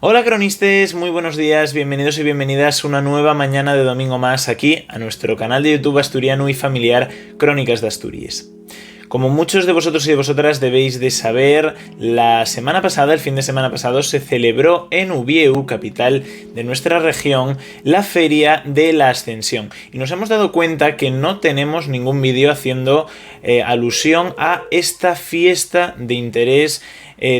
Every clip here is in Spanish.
Hola cronistas, muy buenos días, bienvenidos y bienvenidas una nueva mañana de domingo más aquí a nuestro canal de YouTube asturiano y familiar Crónicas de Asturias. Como muchos de vosotros y de vosotras debéis de saber, la semana pasada, el fin de semana pasado, se celebró en Ubieu, capital de nuestra región, la Feria de la Ascensión. Y nos hemos dado cuenta que no tenemos ningún vídeo haciendo alusión a esta fiesta de interés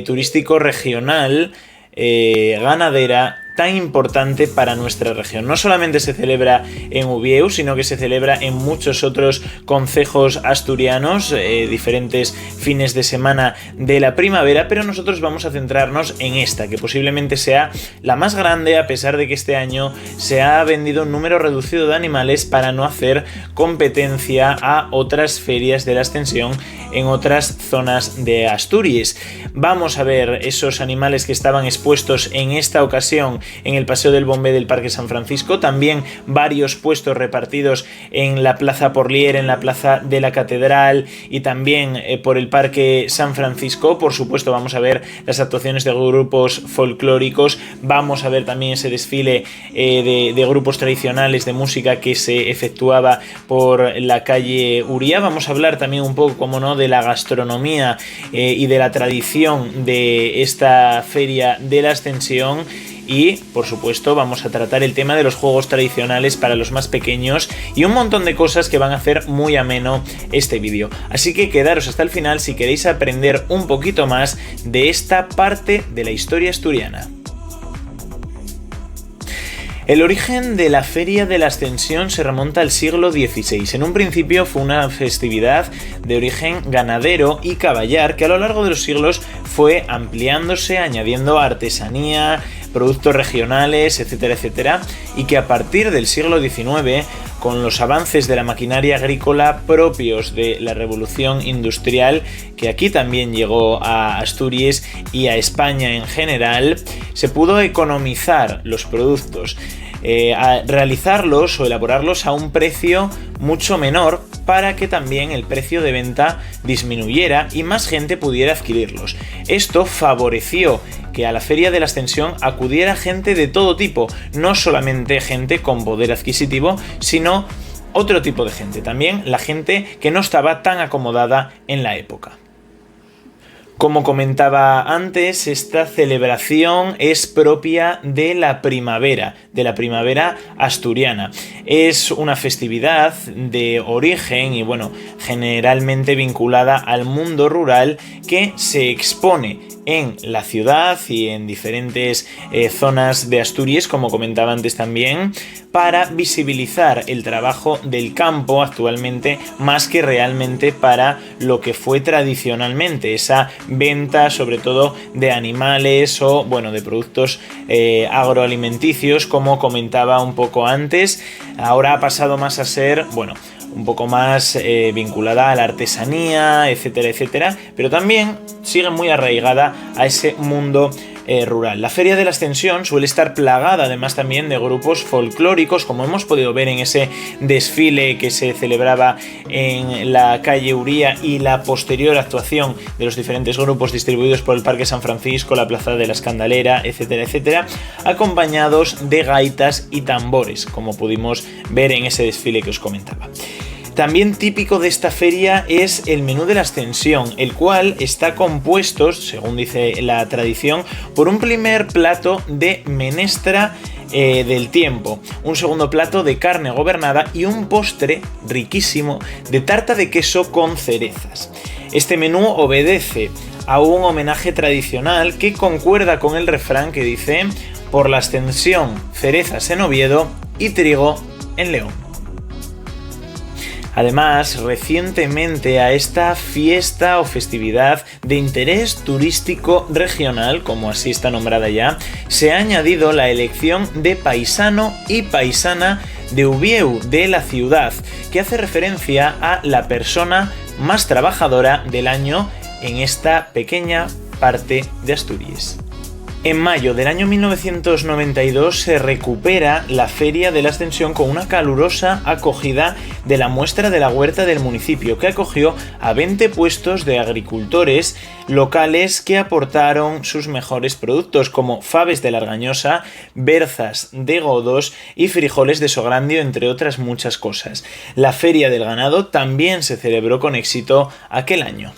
turístico regional ganadera tan importante para nuestra región. No solamente se celebra en Ubieu, sino que se celebra en muchos otros concejos asturianos, diferentes fines de semana de la primavera, pero nosotros vamos a centrarnos en esta, que posiblemente sea la más grande, a pesar de que este año se ha vendido un número reducido de animales para no hacer competencia a otras ferias de la Ascensión en otras zonas de Asturias. Vamos a ver esos animales que estaban expuestos en esta ocasión en el Paseo del Bombé del Parque San Francisco, también varios puestos repartidos en la Plaza Porlier, en la Plaza de la Catedral y también por el Parque San Francisco. Por supuesto vamos a ver las actuaciones de grupos folclóricos, vamos a ver también ese desfile de grupos tradicionales de música que se efectuaba por la calle Uría. Vamos a hablar también un poco, como no, de la gastronomía y de la tradición de esta Feria de la Ascensión. Y, por supuesto, vamos a tratar el tema de los juegos tradicionales para los más pequeños y un montón de cosas que van a hacer muy ameno este vídeo. Así que quedaros hasta el final si queréis aprender un poquito más de esta parte de la historia asturiana. El origen de la Feria de la Ascensión se remonta al siglo XVI. En un principio fue una festividad de origen ganadero y caballar que a lo largo de los siglos fue ampliándose, añadiendo artesanía, productos regionales, etcétera, etcétera, y que a partir del siglo XIX, con los avances de la maquinaria agrícola propios de la revolución industrial, que aquí también llegó a Asturias y a España en general, se pudo economizar los productos, a realizarlos o elaborarlos a un precio mucho menor para que también el precio de venta disminuyera y más gente pudiera adquirirlos. Esto favoreció que a la Feria de la Ascensión acudiera gente de todo tipo, no solamente gente con poder adquisitivo, sino otro tipo de gente, también la gente que no estaba tan acomodada en la época. Como comentaba antes, esta celebración es propia de la primavera asturiana. Es una festividad de origen y, generalmente vinculada al mundo rural que se expone en la ciudad y en diferentes zonas de Asturias, como comentaba antes también, para visibilizar el trabajo del campo actualmente más que realmente para lo que fue tradicionalmente, esa venta sobre todo de animales o de productos agroalimenticios, como comentaba un poco antes. Ahora ha pasado más a ser, un poco más vinculada a la artesanía, etcétera, etcétera, pero también sigue muy arraigada a ese mundo rural. La Feria de la Ascensión suele estar plagada además también de grupos folclóricos, como hemos podido ver en ese desfile que se celebraba en la calle Uría y la posterior actuación de los diferentes grupos distribuidos por el Parque San Francisco, la Plaza de la Escandalera, etcétera, etcétera, acompañados de gaitas y tambores, como pudimos ver en ese desfile que os comentaba. También típico de esta feria es el menú de la Ascensión, el cual está compuesto, según dice la tradición, por un primer plato de menestra del tiempo, un segundo plato de carne gobernada y un postre riquísimo de tarta de queso con cerezas. Este menú obedece a un homenaje tradicional que concuerda con el refrán que dice: por la Ascensión, cerezas en Oviedo y trigo en León. Además, recientemente a esta fiesta o festividad de interés turístico regional, como así está nombrada ya, se ha añadido la elección de paisano y paisana de Ubieu, de la ciudad, que hace referencia a la persona más trabajadora del año en esta pequeña parte de Asturias. En mayo del año 1992 se recupera la Feria de la Ascensión con una calurosa acogida de la muestra de la huerta del municipio, que acogió a 20 puestos de agricultores locales que aportaron sus mejores productos, como faves de Largañosa, berzas de Godos y frijoles de Sograndio, entre otras muchas cosas. La Feria del Ganado también se celebró con éxito aquel año.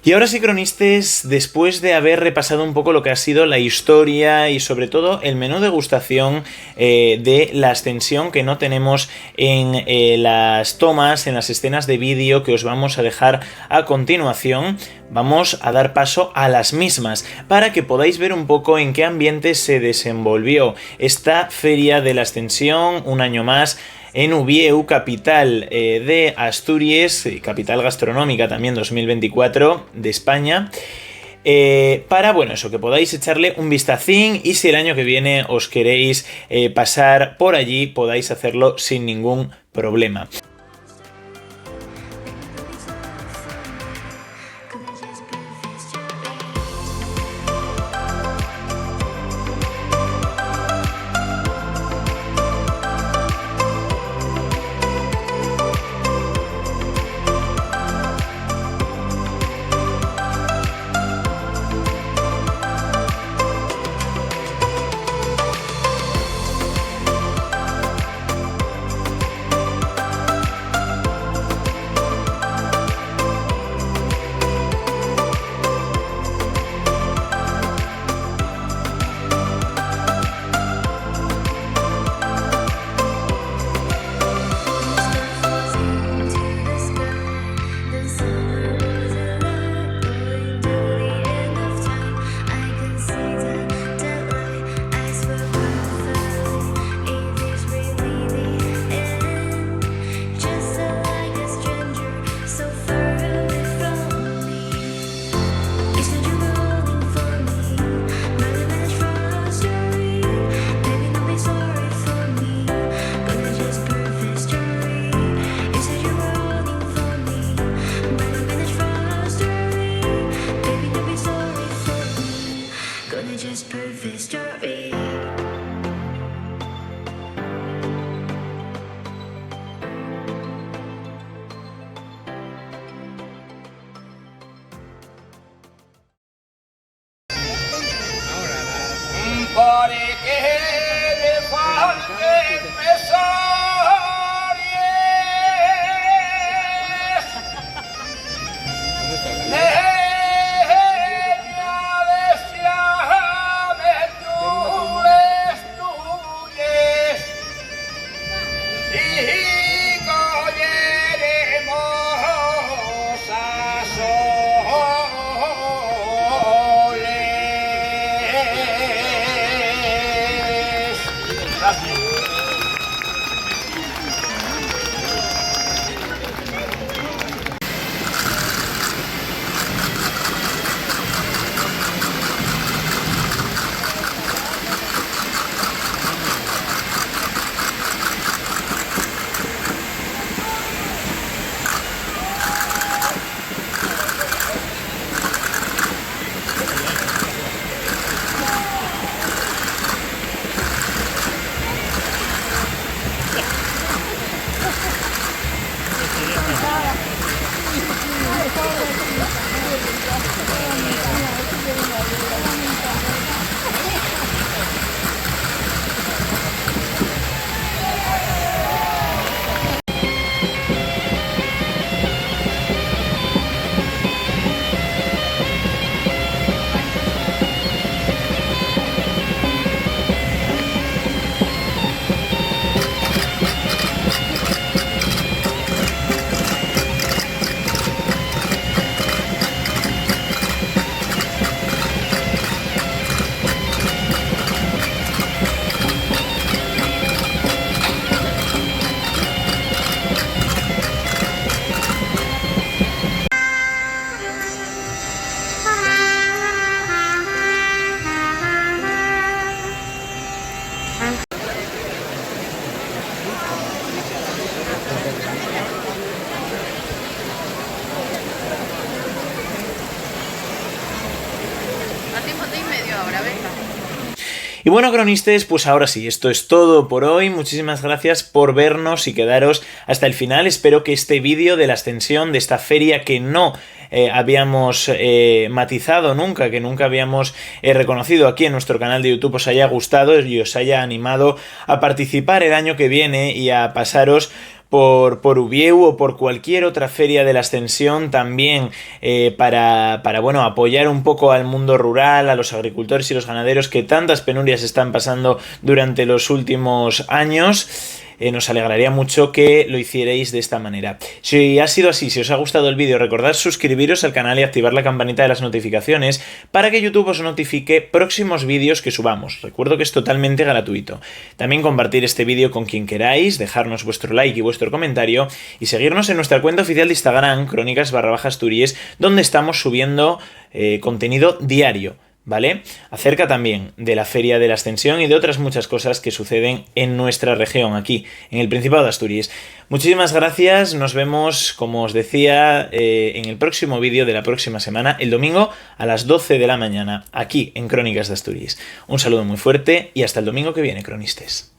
Y ahora sí, cronistas, después de haber repasado un poco lo que ha sido la historia y sobre todo el menú degustación de la Ascensión que no tenemos en las tomas, en las escenas de vídeo que os vamos a dejar a continuación, vamos a dar paso a las mismas para que podáis ver un poco en qué ambiente se desenvolvió esta Feria de la Ascensión un año más en Ubieu, capital de Asturias, capital gastronómica también 2024 de España, para, bueno, eso, que podáis echarle un vistacín y si el año que viene os queréis pasar por allí, podáis hacerlo sin ningún problema. Y bueno, cronistas, pues ahora sí, esto es todo por hoy. Muchísimas gracias por vernos y quedaros hasta el final. Espero que este vídeo de la ascensión de esta feria que no habíamos matizado nunca, que nunca habíamos reconocido aquí en nuestro canal de YouTube, os haya gustado y os haya animado a participar el año que viene y a pasaros por Ubieu o por cualquier otra feria de la ascensión también para bueno, apoyar un poco al mundo rural, a los agricultores y los ganaderos que tantas penurias están pasando durante los últimos años. Nos alegraría mucho que lo hicierais de esta manera. Si ha sido así, si os ha gustado el vídeo, recordad suscribiros al canal y activar la campanita de las notificaciones para que YouTube os notifique próximos vídeos que subamos. Recuerdo que es totalmente gratuito. También compartir este vídeo con quien queráis, dejarnos vuestro like y vuestro comentario y seguirnos en nuestra cuenta oficial de Instagram, crónicas_Asturias, donde estamos subiendo contenido diario, ¿vale? Acerca también de la Feria de la Ascensión y de otras muchas cosas que suceden en nuestra región, aquí, en el Principado de Asturias. Muchísimas gracias, nos vemos, como os decía, en el próximo vídeo de la próxima semana, el domingo a las 12 de la mañana, aquí en Crónicas de Asturias. Un saludo muy fuerte y hasta el domingo que viene, cronistas.